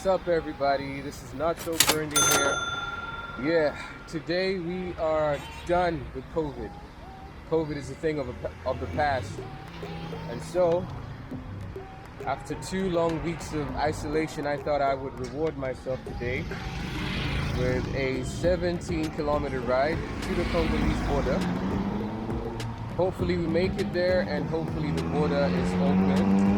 up, everybody? This is Not.So.Burundian here. Yeah, today we are done with COVID. COVID is a thing of the past. And so, after 2 long weeks of isolation, I thought I would reward myself today with a 17-kilometer ride to the Congolese border. Hopefully we make it there, and hopefully the border is open.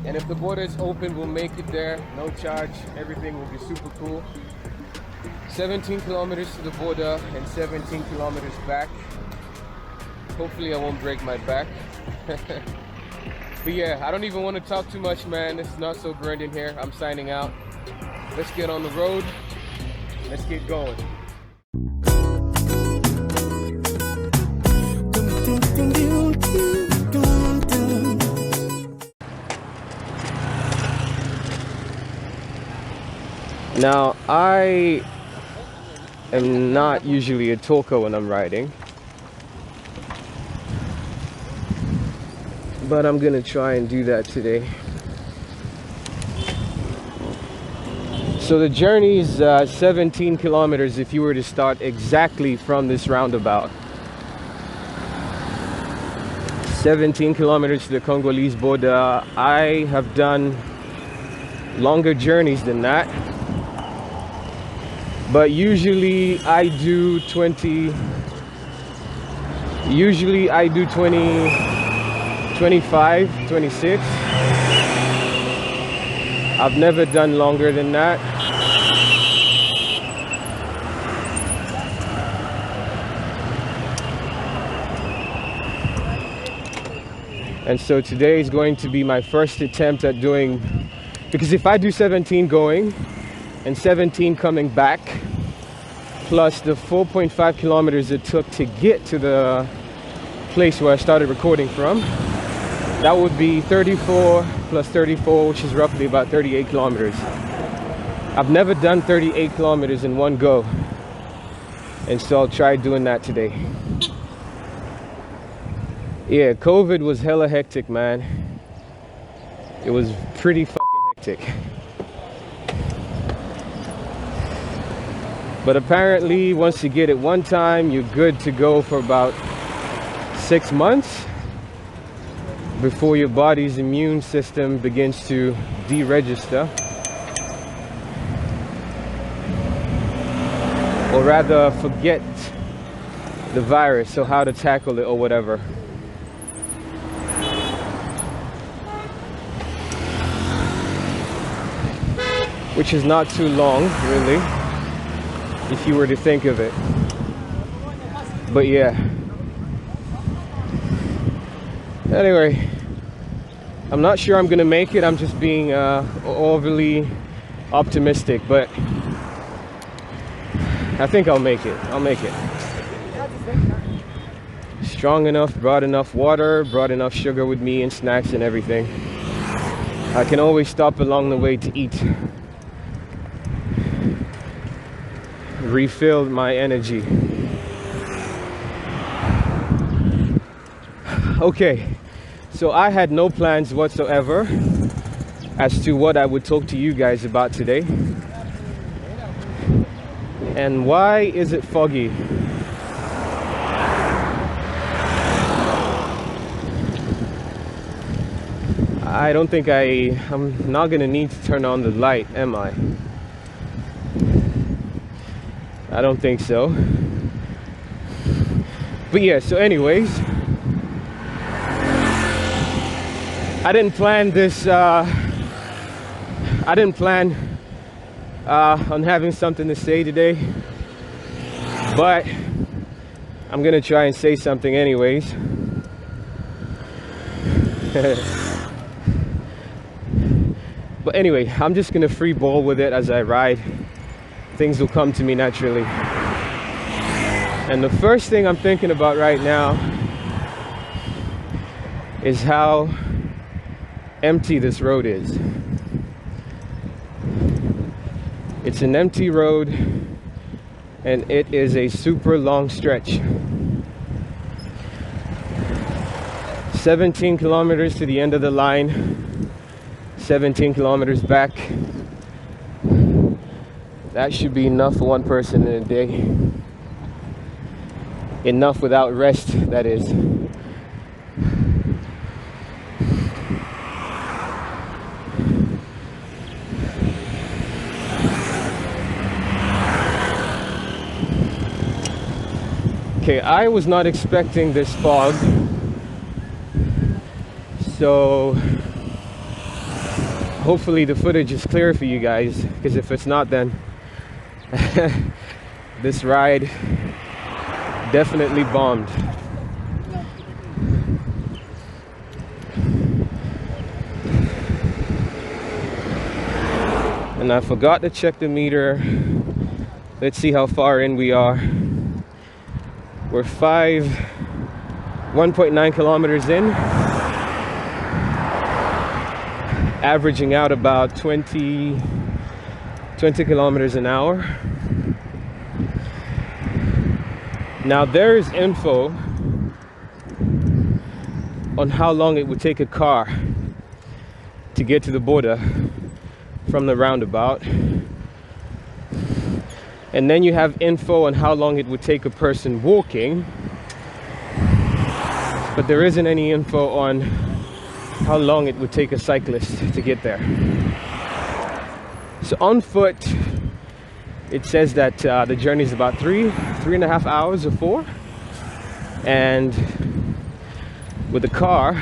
And if the border is open, we'll make it there, no charge, everything will be super cool. 17 kilometers to the border and 17 kilometers back. Hopefully I won't break my back. But yeah, I don't even want to talk too much, man. This is Not.So.Burundian here. I'm signing out. Let's get on the road. Let's get going. Now, I am not usually a talker when I'm riding, but I'm gonna try and do that today. So the journey is 17 kilometers if you were to start exactly from this roundabout. 17 kilometers to the Congolese border. I have done longer journeys than that, but usually I do 20, 25, 26. I've never done longer than that. And so today is going to be my first attempt at doing, because if I do 17 going and 17 coming back, plus the 4.5 kilometers it took to get to the place where I started recording from, that would be 34 plus 34, which is roughly about 38 kilometers. I've never done 38 kilometers in one go, and so I'll try doing that today. Yeah, COVID was hella hectic, man. It was pretty fucking hectic. But apparently, once you get it one time, you're good to go for about 6 months before your body's immune system begins to deregister. Or rather, forget the virus or how to tackle it or whatever. Which is not too long, really, if you were to think of it. But yeah. Anyway, I'm not sure I'm gonna make it. I'm just being overly optimistic, but I think I'll make it. I'll make it. Strong enough, brought enough water, brought enough sugar with me and snacks and everything. I can always stop along the way to eat. Refilled my energy. Okay, so I had no plans whatsoever as to what I would talk to you guys about today. And why is it foggy? I don't think I'm not gonna need to turn on the light, am I? I don't think so. But yeah, so anyways, I didn't plan this, I didn't plan on having something to say today, but I'm gonna try and say something anyways. But anyway, I'm just gonna free ball with it as I ride. Things will come to me naturally. And the first thing I'm thinking about right now is how empty this road is. It's an empty road, and it is a super long stretch. 17 kilometers to the end of the line, 17 kilometers back. That should be enough for one person in a day. Enough without rest, that is. Okay, I was not expecting this fog, so hopefully the footage is clear for you guys, because if it's not, then this ride definitely bombed. And I forgot to check the meter. Let's see how far in we are. We're 1.9 kilometers in, averaging out about 20 kilometers an hour. Now there's info on how long it would take a car to get to the border from the roundabout. And then you have info on how long it would take a person walking, but there isn't any info on how long it would take a cyclist to get there. So on foot, it says that the journey is about 3.5 hours or 4, and with the car,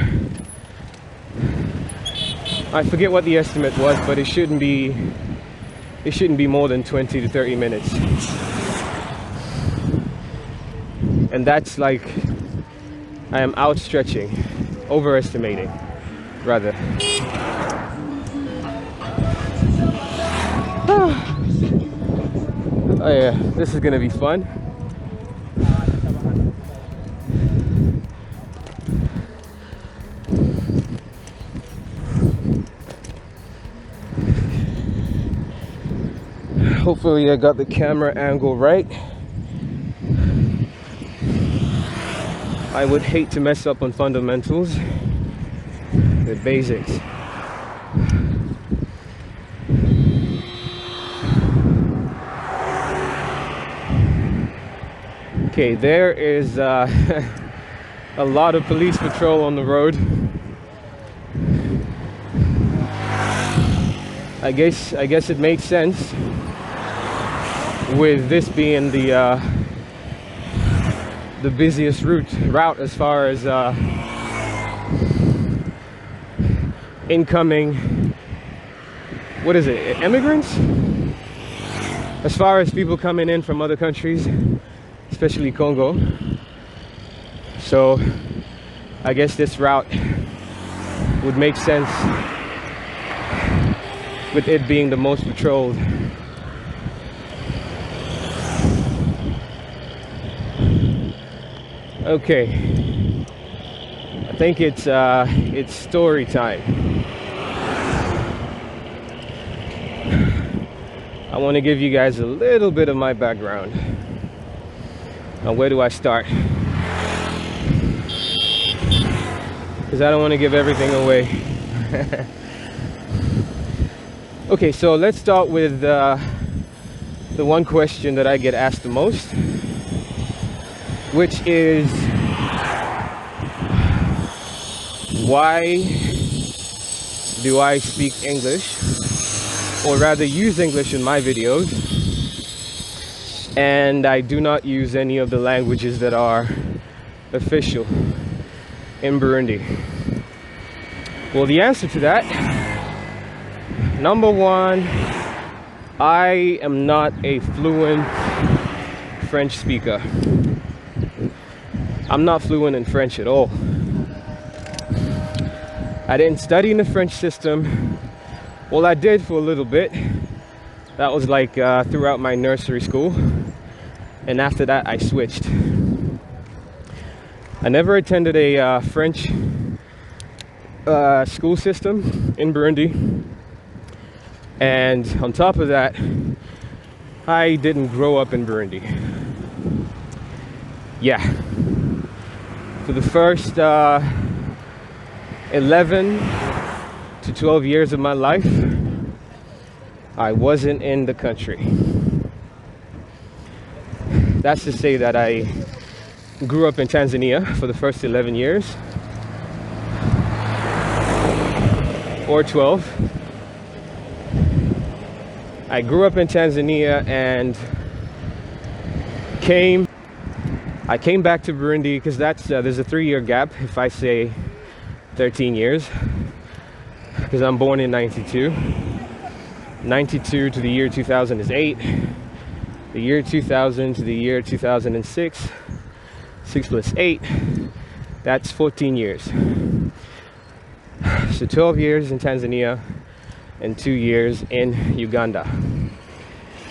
I forget what the estimate was, but it shouldn't be more than 20 to 30 minutes. And that's like, I am outstretching, overestimating, rather. Oh yeah, this is gonna be fun. Hopefully I got the camera angle right. I would hate to mess up on fundamentals, the basics. Okay, there is a lot of police patrol on the road. I guess it makes sense, with this being the busiest route as far as incoming, what is it, immigrants? As far as people coming in from other countries, especially Congo. So I guess this route would make sense with it being the most patrolled. Okay, I think it's story time. I want to give you guys a little bit of my background. Now, where do I start? Because I don't want to give everything away. Okay, so let's start with the one question that I get asked the most, which is, why do I speak English, or rather use English in my videos, and I do not use any of the languages that are official in Burundi? Well, the answer to that, number one, I am not a fluent French speaker. I'm not fluent in French at all. I didn't study in the French system. Well, I did for a little bit. That was like throughout my nursery school. And after that, I switched. I never attended a French school system in Burundi. And on top of that, I didn't grow up in Burundi. Yeah. For the first 11 to 12 years of my life, I wasn't in the country. That's to say that I grew up in Tanzania for the first 11 years, or 12. I grew up in Tanzania and I came back to Burundi because there's a 3-year gap if I say 13 years, because I'm born in 92. 92 to the year 2000 is 8. The year 2000 to the year 2006, 6 plus 8, that's 14 years. So 12 years in Tanzania and 2 years in Uganda.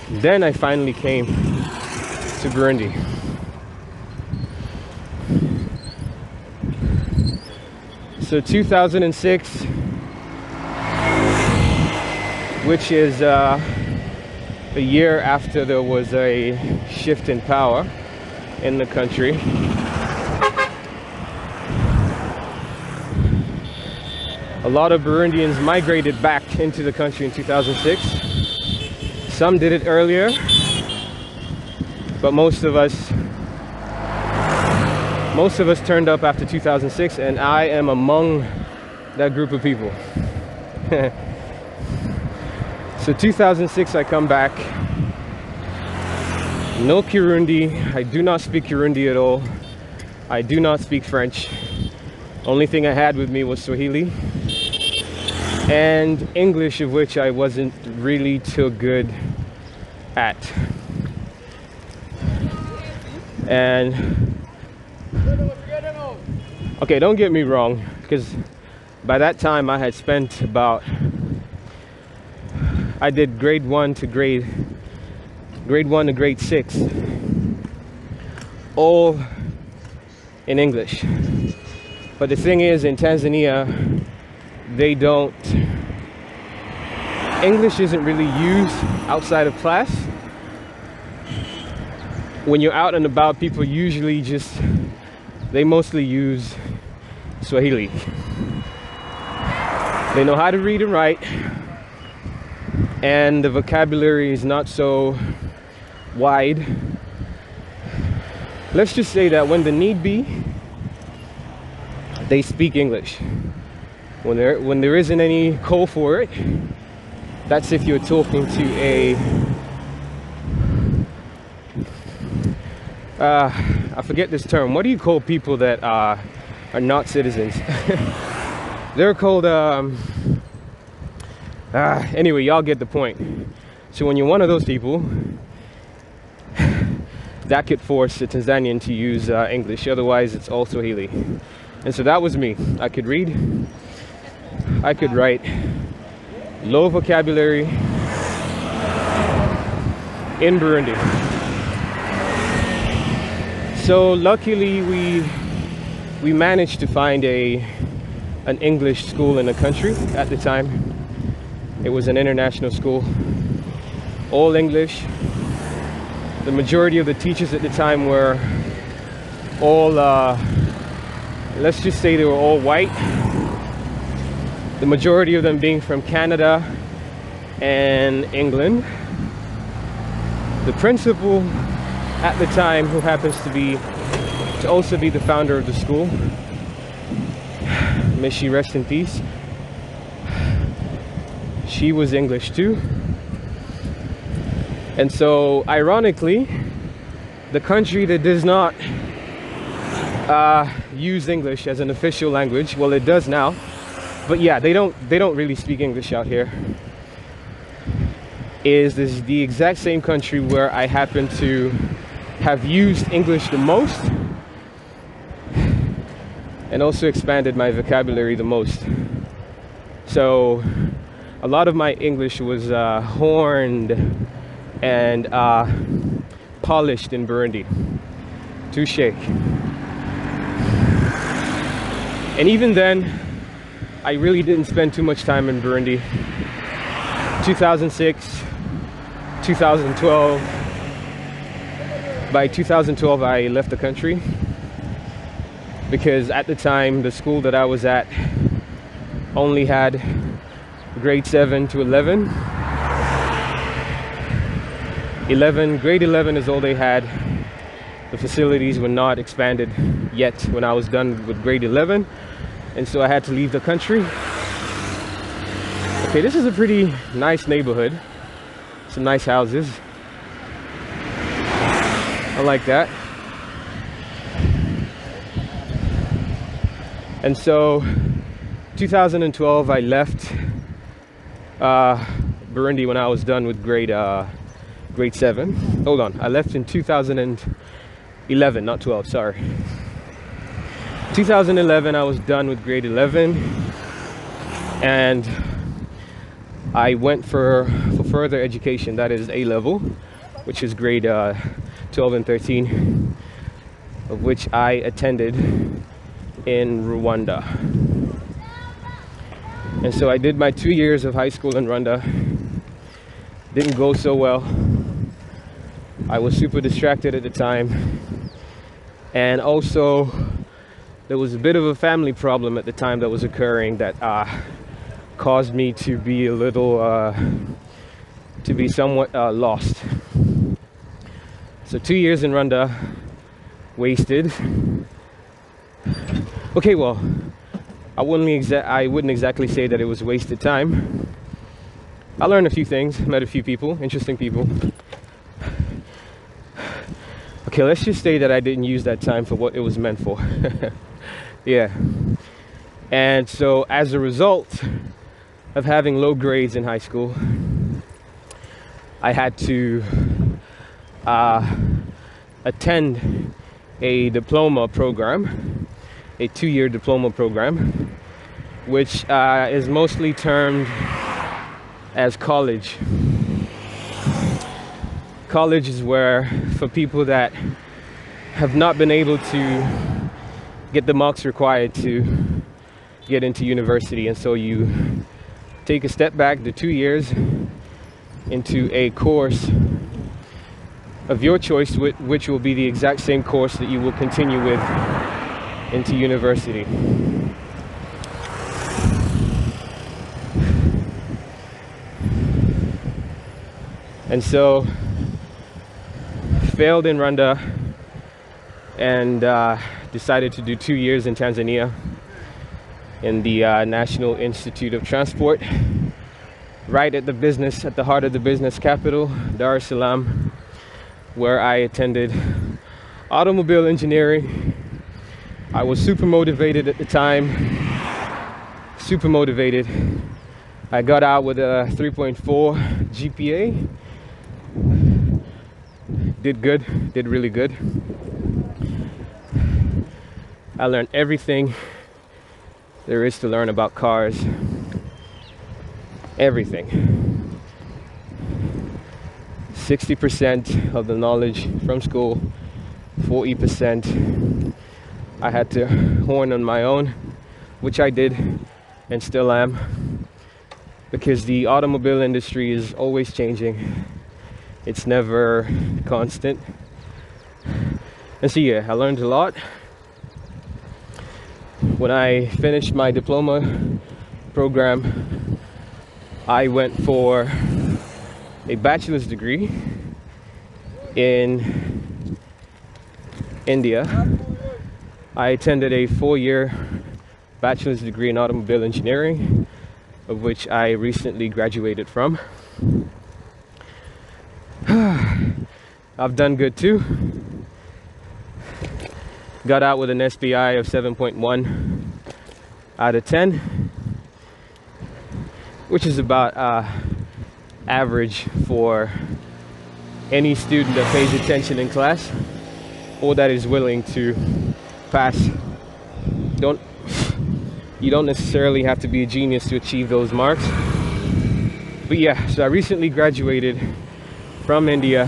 Then I finally came to Burundi. So 2006, which is a year after there was a shift in power in the country. A lot of Burundians migrated back into the country in 2006. Some did it earlier, but most of us turned up after 2006, and I am among that group of people. So 2006, I come back. No Kirundi. I do not speak Kirundi at all. I do not speak French. Only thing I had with me was Swahili and English, of which I wasn't really too good at. And okay, don't get me wrong, because by that time I had spent I did grade 1 to grade 6, all in English. But the thing is, in Tanzania, English isn't really used outside of class. When you're out and about, people usually they mostly use Swahili. They know how to read and write, and the vocabulary is not so wide. Let's just say that when the need be, they speak English. When there isn't any call for it, that's if you're talking to I forget this term. What do you call people that are not citizens? They're called anyway, y'all get the point. So when you're one of those people, that could force a Tanzanian to use English. Otherwise, it's all Swahili. And so that was me. I could read, I could write, low vocabulary in Burundi. So luckily we managed to find an English school in the country at the time. It was an international school, all English. The majority of the teachers at the time were all, let's just say they were all white. The majority of them being from Canada and England. The principal at the time, who happens to also be the founder of the school, may she rest in peace, she was English too. And so ironically, the country that does not use English as an official language, well, it does now, but yeah, they don't really speak English out here, is the exact same country where I happen to have used English the most and also expanded my vocabulary the most. So a lot of my English was horned and polished in Burundi. Touché. And even then, I really didn't spend too much time in Burundi. 2006, 2012. By 2012, I left the country because at the time, the school that I was at only had grade 7 to 11. Grade 11 is all they had. The facilities were not expanded yet when I was done with grade 11, and so I had to leave the country. Okay, this is a pretty nice neighborhood. Some nice houses. I like that. And so 2012 I left Burundi when I was done with grade 7. Hold on, I left in 2011, not 12, sorry. 2011 I was done with grade 11, and I went for further education, that is A level, which is grade 12 and 13, of which I attended in Rwanda. And so I did my 2 years of high school in Rwanda. Didn't go so well. I was super distracted at the time, and also there was a bit of a family problem at the time that was occurring that caused me to be a little somewhat lost. So 2 years in Rwanda wasted. Okay, well, I wouldn't exactly say that it was wasted time. I learned a few things, met a few people, interesting people. Okay, let's just say that I didn't use that time for what it was meant for. Yeah. And so as a result of having low grades in high school, I had to attend a diploma program, a 2-year diploma program, which is mostly termed as college. College is where, for people that have not been able to get the marks required to get into university, and so you take a step back, the 2 years, into a course of your choice, which will be the exact same course that you will continue with into university. And so failed in Rwanda and decided to do 2 years in Tanzania in the National Institute of Transport, right at the heart of the business capital, Dar es Salaam, where I attended automobile engineering. I was super motivated at the time, super motivated. I got out with a 3.4 GPA. Did good, did really good. I learned everything there is to learn about cars. Everything. 60% of the knowledge from school, 40% I had to horn on my own, which I did and still am, because the automobile industry is always changing. It's never constant. And so yeah, I learned a lot. When I finished my diploma program, I went for a bachelor's degree in India. I attended a 4-year bachelor's degree in automobile engineering, of which I recently graduated from. I've done good too. Got out with an SPI of 7.1 out of 10, which is about average for any student that pays attention in class or that is willing to pass. You don't necessarily have to be a genius to achieve those marks. But yeah, so I recently graduated from India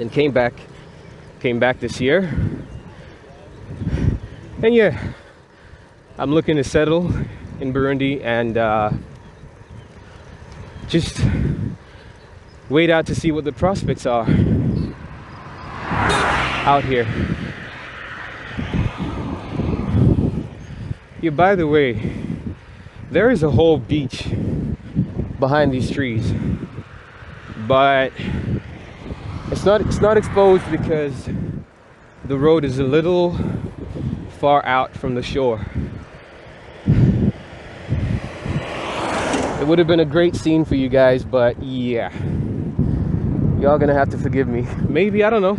and came back this year. And yeah, I'm looking to settle in Burundi and just wait out to see what the prospects are out here. Yeah, by the way, there is a whole beach behind these trees, but it's not exposed because the road is a little far out from the shore. It would have been a great scene for you guys, but yeah, y'all gonna have to forgive me. Maybe, I don't know,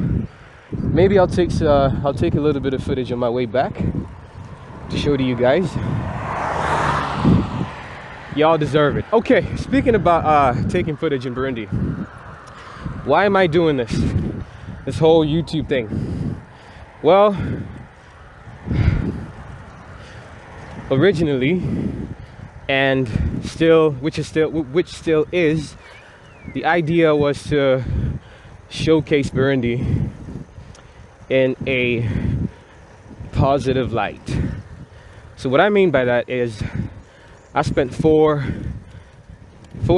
maybe I'll take a little bit of footage on my way back to show to you guys. Y'all deserve it. Okay, speaking about taking footage in Burundi, why am I doing this whole YouTube thing? Well, originally, and still, which still is, the idea was to showcase Burundi in a positive light. So what I mean by that is, I spent four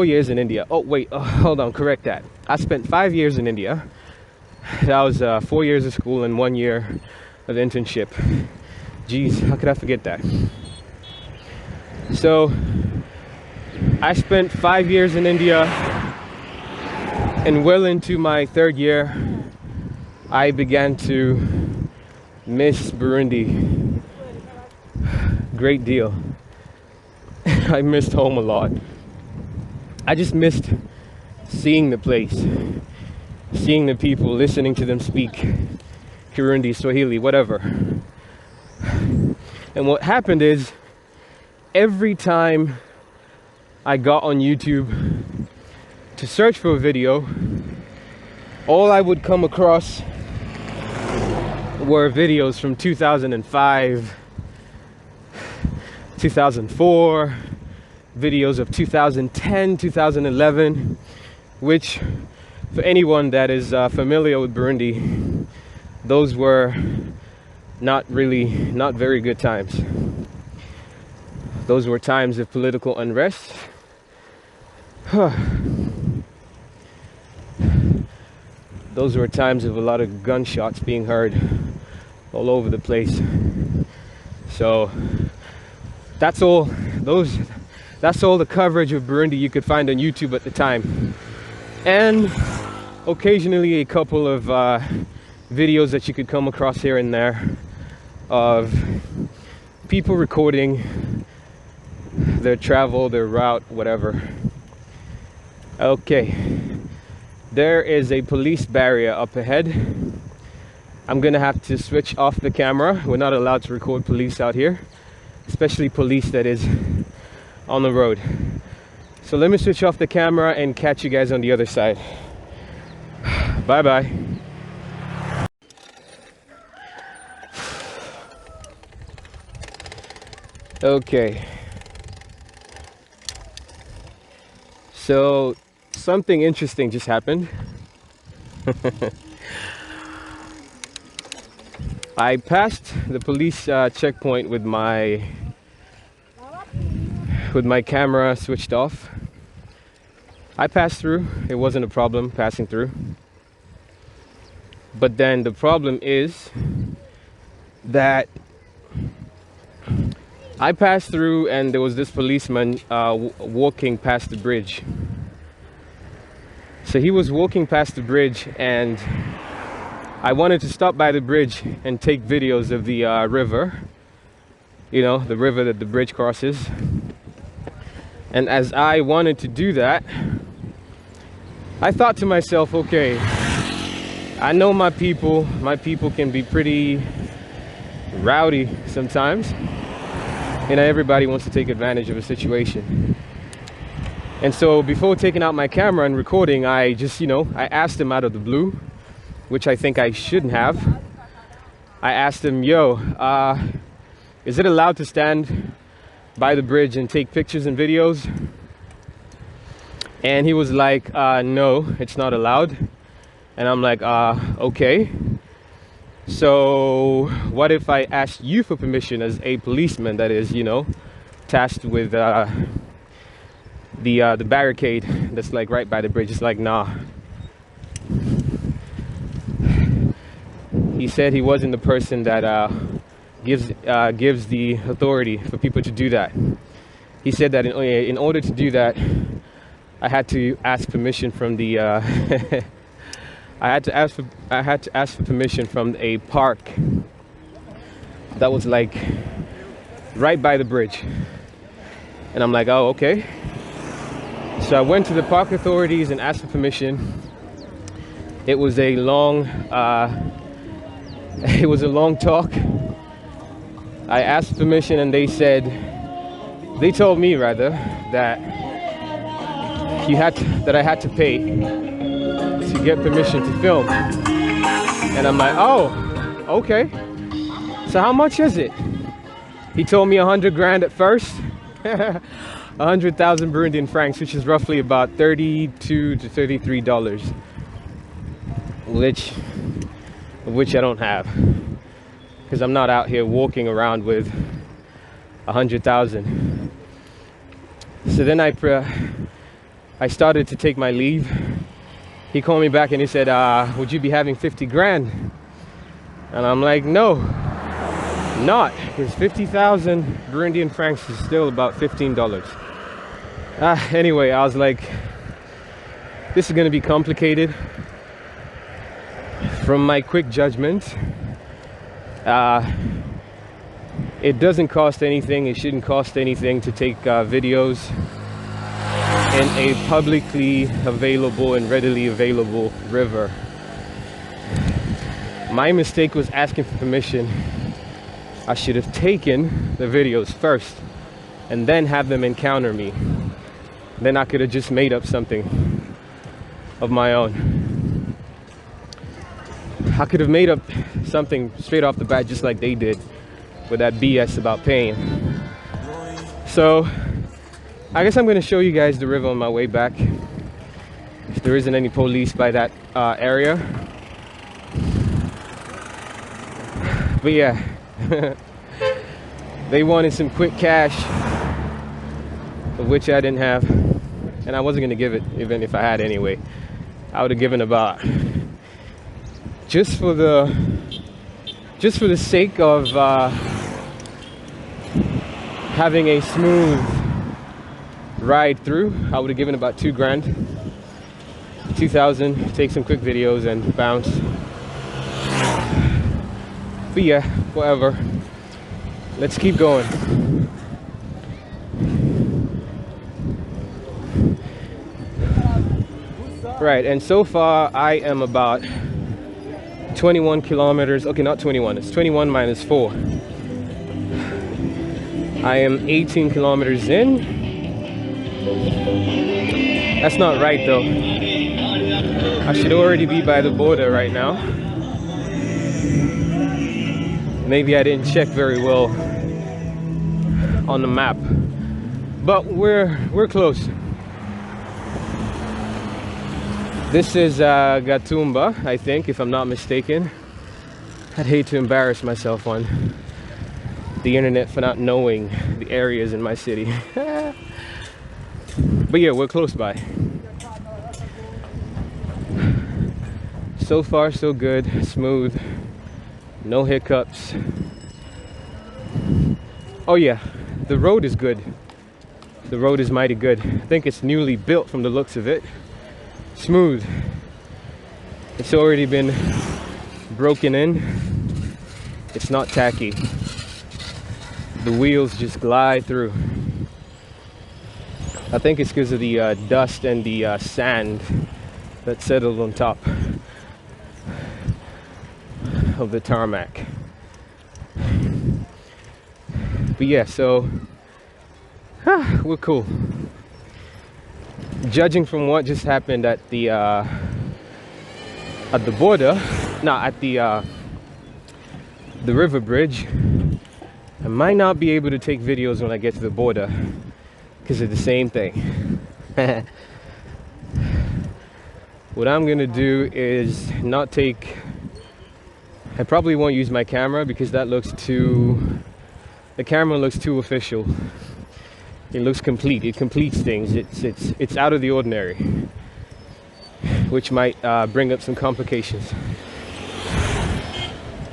years in India. Oh wait, hold on, correct that. I spent 5 years in India. That was 4 years of school and 1 year of internship. Jeez, how could I forget that? So I spent 5 years in India, and well into my 3rd year, I began to miss Burundi. Great deal. I missed home a lot. I just missed seeing the place, seeing the people, listening to them speak Kirundi, Swahili, whatever. And what happened is, every time I got on YouTube to search for a video, all I would come across were videos from 2005, 2004, videos of 2010, 2011, which, for anyone that is familiar with Burundi, those were not very good times. Those were times of political unrest. Those were times of a lot of gunshots being heard all over the place. So that's all the coverage of Burundi you could find on YouTube at the time. And occasionally a couple of videos that you could come across here and there of people recording their travel, their route, whatever. Okay, there is a police barrier up ahead. I'm gonna have to switch off the camera. We're not allowed to record police out here, especially police that is on the road. So let me switch off the camera and catch you guys on the other side. Bye bye. Okay, so something interesting just happened. I passed the police checkpoint with my camera switched off. I passed through. It wasn't a problem passing through. But then the problem is that I passed through and there was this policeman walking past the bridge. So he was walking past the bridge, and I wanted to stop by the bridge and take videos of the river, you know, the river that the bridge crosses. And as I wanted to do that, I thought to myself, okay, I know my people can be pretty rowdy sometimes. You know, everybody wants to take advantage of a situation. And so before taking out my camera and recording, I just, you know, I asked him out of the blue, which I think I shouldn't have. I asked him, yo, is it allowed to stand by the bridge and take pictures and videos? And he was like, no, it's not allowed. And I'm like, okay. So what if I asked you for permission as a policeman that is, you know, tasked with the barricade that's like right by the bridge? It's like, nah. He said he wasn't the person that gives the authority for people to do that. he said that in order to do that, I had to ask permission from the I had to ask for permission from a park that was like right by the bridge. And I'm like, oh, okay. So I went to the park authorities and asked for permission. It was a long talk. I asked permission and they told me rather that I had to pay to get permission to film. And I'm like, oh, okay. So how much is it? He told me 100 grand at first. 100,000 Burundian francs, which is roughly about $32 to $33, which I don't have, because I'm not out here walking around with 100,000. So then I started to take my leave. He called me back and he said, would you be having 50 grand? And I'm like, no, not, because 50,000 Burundian francs is still about $15. Anyway, I was like, this is going to be complicated. From my quick judgment, it doesn't cost anything. It shouldn't cost anything to take videos in a publicly available and readily available river. My mistake was asking for permission. I should have taken the videos first and then have them encounter me. Then I could have just made up something of my own. I could have made up something straight off the bat, just like they did with that BS about paying. So I guess I'm going to show you guys the river on my way back, if there isn't any police by that area. But yeah, they wanted some quick cash, of which I didn't have, and I wasn't going to give it even if I had anyway. I would have given about, just for the sake of having a smooth ride through, I would have given about 2 grand, 2,000, take some quick videos and bounce. But yeah, whatever. Let's keep going. Right, and so far I am about 21 kilometers. Okay, not 21, it's 21 minus 4. I am 18 kilometers in. That's not right though. I should already be by the border right now. Maybe I didn't check very well on the map, but we're close. This is Gatumba, I think, if I'm not mistaken. I'd hate to embarrass myself on the internet for not knowing the areas in my city. But yeah, we're close by. So far so good, smooth, no hiccups. Oh yeah, the road is good. The road is mighty good. I think it's newly built from the looks of it. Smooth. It's already been broken in. It's not tacky. The wheels just glide through. I think it's because of the dust and the sand that settled on top of the tarmac. But yeah, so we're cool. Judging from what just happened at the border, at the river bridge, I might not be able to take videos when I get to the border because of the same thing. What I'm gonna do is not take, I probably won't use my camera because that looks too, the camera looks too official. It looks complete. It completes things. It's out of the ordinary, which might bring up some complications.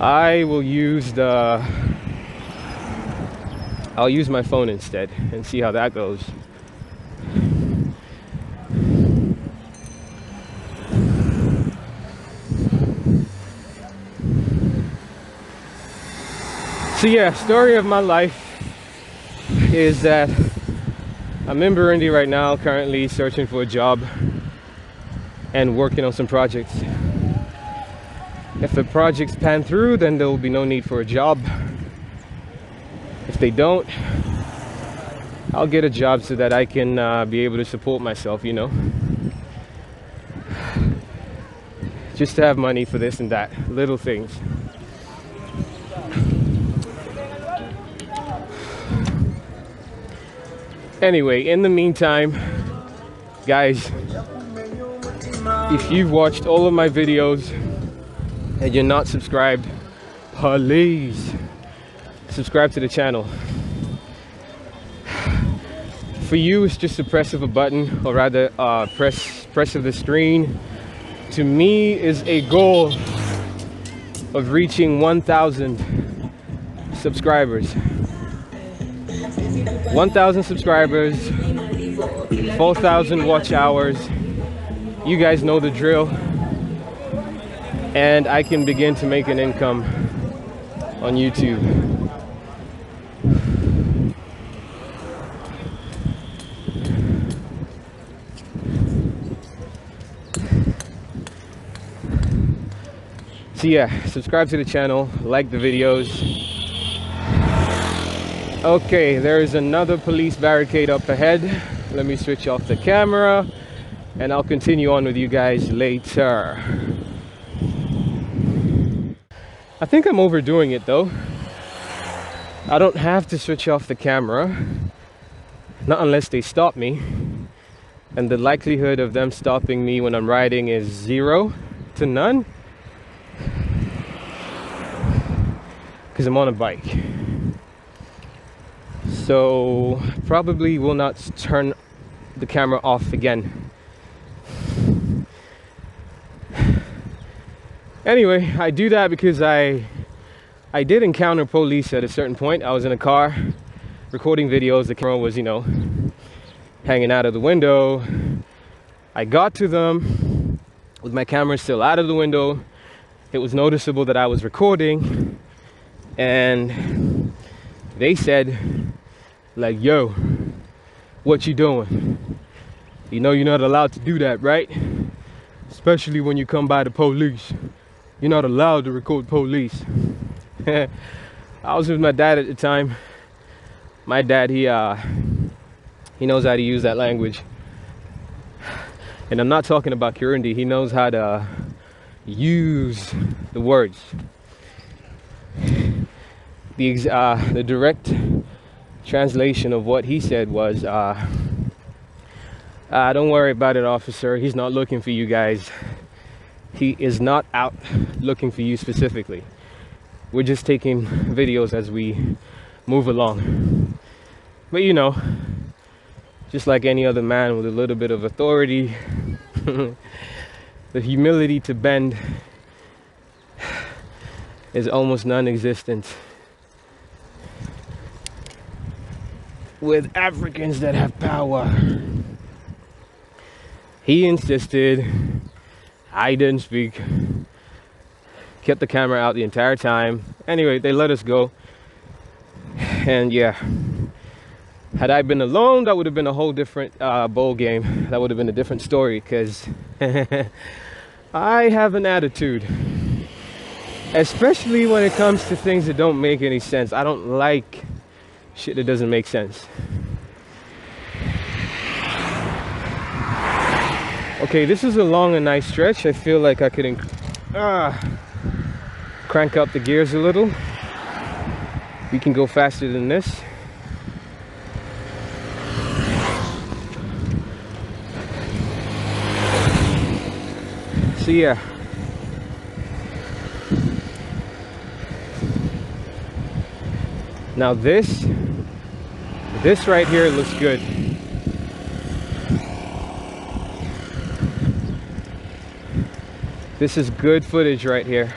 I will use the I'll use my phone instead and see how that goes. So yeah, story of my life is that I'm in Burundi right now, currently searching for a job and working on some projects. If the projects pan through, then there will be no need for a job. If they don't, I'll get a job so that I can be able to support myself, you know. Just to have money for this and that, little things. Anyway, in the meantime, guys, if you've watched all of my videos and you're not subscribed, please subscribe to the channel. For you, it's just a press of a button, or rather press of the screen. To me, is a goal of reaching 1,000 subscribers. 1,000 subscribers, 4,000 watch hours. You guys know the drill. And I can begin to make an income on YouTube. So yeah, subscribe to the channel, like the videos. Okay, there is another police barricade up ahead. Let me switch off the camera and I'll continue on with you guys later. I think I'm overdoing it though. I don't have to switch off the camera, not unless they stop me. And the likelihood of them stopping me when I'm riding is 0 to none. Because I'm on a bike. So probably will not turn the camera off again. Anyway, I do that because I did encounter police at a certain point. I was in a car recording videos. The camera was, you know, hanging out of the window. I got to them with my camera still out of the window. It was noticeable that I was recording, and they said, like, yo, what you doing? You know you're not allowed to do that, right? Especially when you come by the police. You're not allowed to record police. I was with my dad at the time. My dad, he knows how to use that language. And I'm not talking about Kirundi. He knows how to use the words. The direct translation of what he said was, don't worry about it, officer. He's not looking for you guys. He is not out looking for you specifically. We're just taking videos as we move along. But you know, just like any other man with a little bit of authority, the humility to bend is almost non-existent with Africans that have power. He insisted, I didn't speak, kept the camera out the entire time. Anyway, they let us go. And yeah, had I been alone, that would have been a whole different bowl game. That would have been a different story, because I have an attitude, especially when it comes to things that don't make any sense. I don't like shit that doesn't make sense. Okay, this is a long and nice stretch. I feel like I could crank up the gears a little. We can go faster than this. So yeah. Now this right here looks good. This is good footage right here.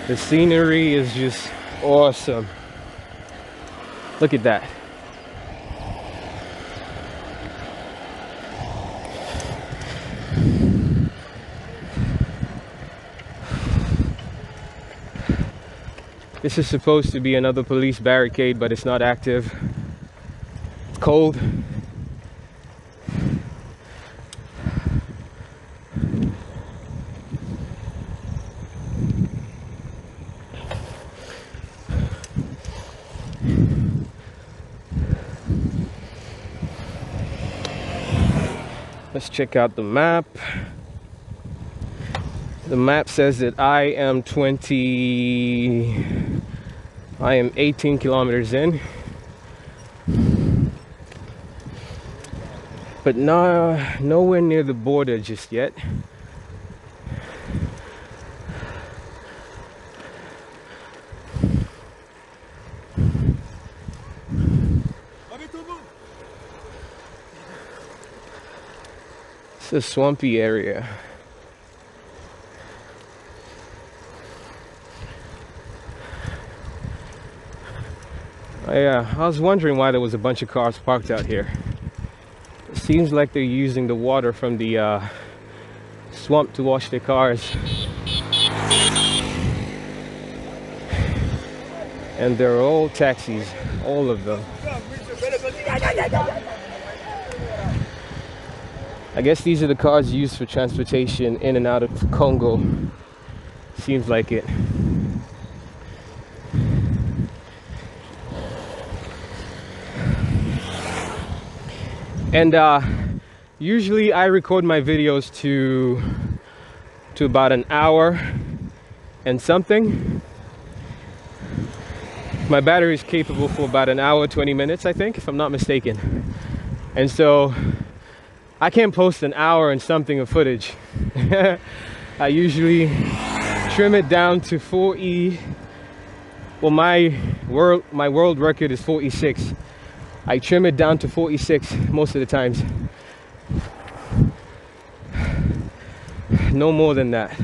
The scenery is just awesome. Look at that. This is supposed to be another police barricade, but it's not active. It's cold. Let's check out the map. The map says that I am 18 kilometers in, but nowhere near the border just yet. It's a swampy area. I was wondering why there was a bunch of cars parked out here. It seems like they're using the water from the swamp to wash their cars. And they're all taxis, all of them. I guess these are the cars used for transportation in and out of Congo. Seems like it. And usually I record my videos to about an hour and something. My battery is capable for about an hour, 20 minutes, I think, if I'm not mistaken. And so I can't post an hour and something of footage. I usually trim it down to 4E. Well, my world record is 4E6. I trim it down to 4E6 most of the times. No more than that.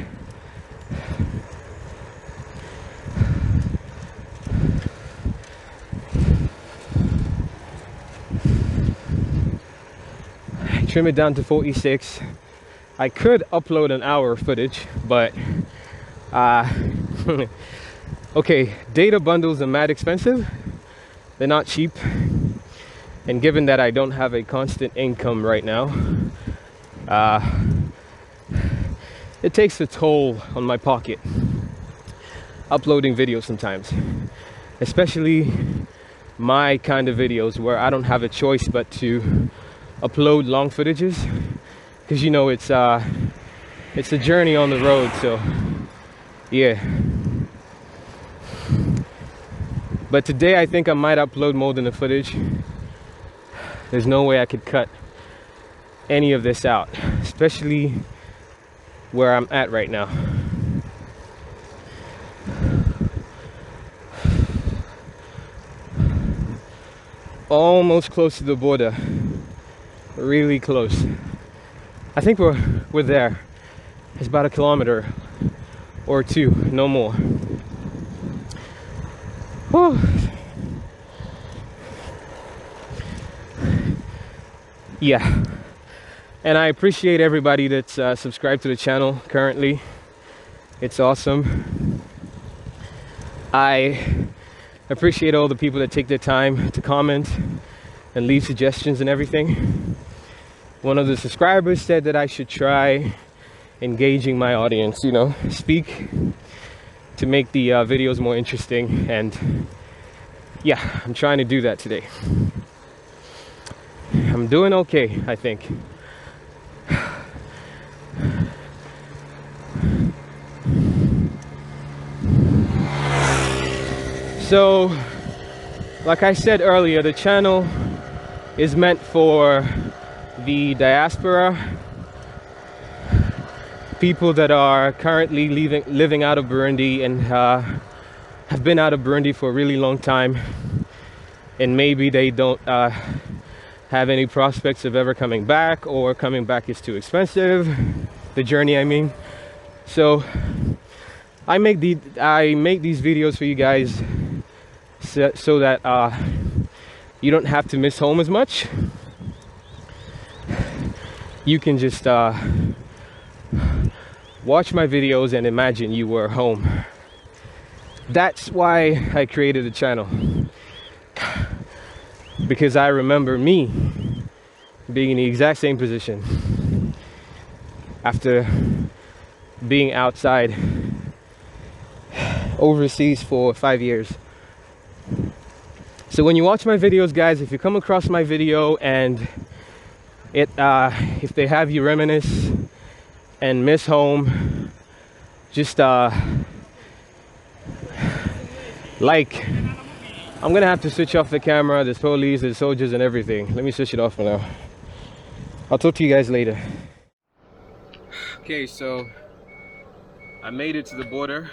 Trim it down to 4E6. I could upload an hour of footage, but okay, data bundles are mad expensive. They're not cheap. And given that I don't have a constant income right now, it takes a toll on my pocket uploading videos sometimes, especially my kind of videos where I don't have a choice but to upload long footages, because you know it's a journey on the road. So yeah, but today I think I might upload more than the footage. There's no way I could cut any of this out, especially where I'm at right now. Almost close to the border. Really close. I think we're there. It's about a kilometer or two, no more. Whew. Yeah, and I appreciate everybody that's subscribed to the channel currently. It's awesome. I appreciate all the people that take their time to comment and leave suggestions and everything. One of the subscribers said that I should try engaging my audience, you know, speak to make the videos more interesting, and yeah, I'm trying to do that today. I'm doing okay, I think. So, like I said earlier, the channel is meant for the diaspora, people that are currently living out of Burundi and have been out of Burundi for a really long time, and maybe they don't have any prospects of ever coming back, or coming back is too expensive, the journey I mean. So I make these videos for you guys so that you don't have to miss home as much. You can just watch my videos and imagine you were home. That's why I created the channel, because I remember me being in the exact same position after being outside overseas for 5 years. So when you watch my videos, guys, if you come across my video and if they have you reminisce and miss home, just like, I'm gonna have to switch off the camera. There's police, there's soldiers and everything. Let me switch it off for now. I'll talk to you guys later. Okay, so I made it to the border.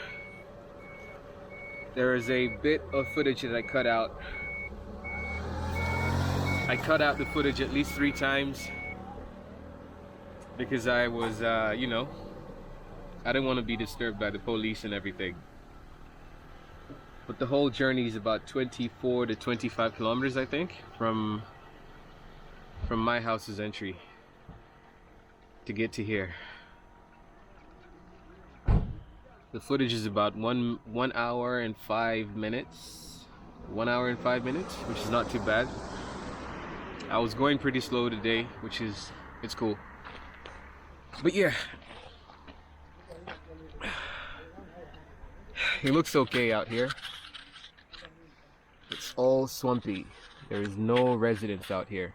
There is a bit of footage that I cut out. I cut out the footage at least 3 times because I was, you know, I didn't want to be disturbed by the police and everything. But the whole journey is about 24 to 25 kilometers, I think, from my house's entry to get to here. The footage is about 1 hour and 5 minutes. 1 hour and 5 minutes, which is not too bad. I was going pretty slow today, it's cool. But yeah, it looks okay out here. It's all swampy. There is no residents out here.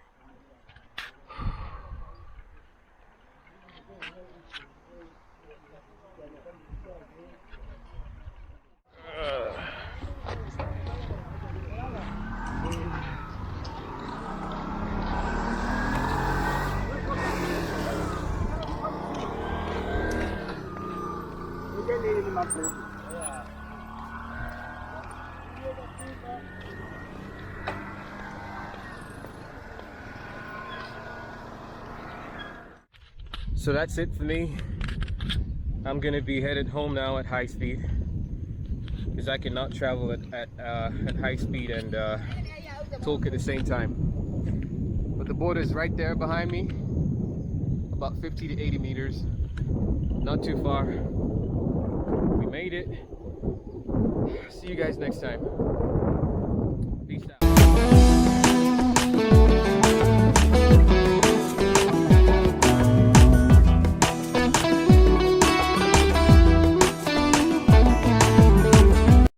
So that's it for me. I'm gonna be headed home now at high speed because I cannot travel at high speed and talk at the same time. But the border is right there behind me, about 50 to 80 meters, not too far. We made it. See you guys next time.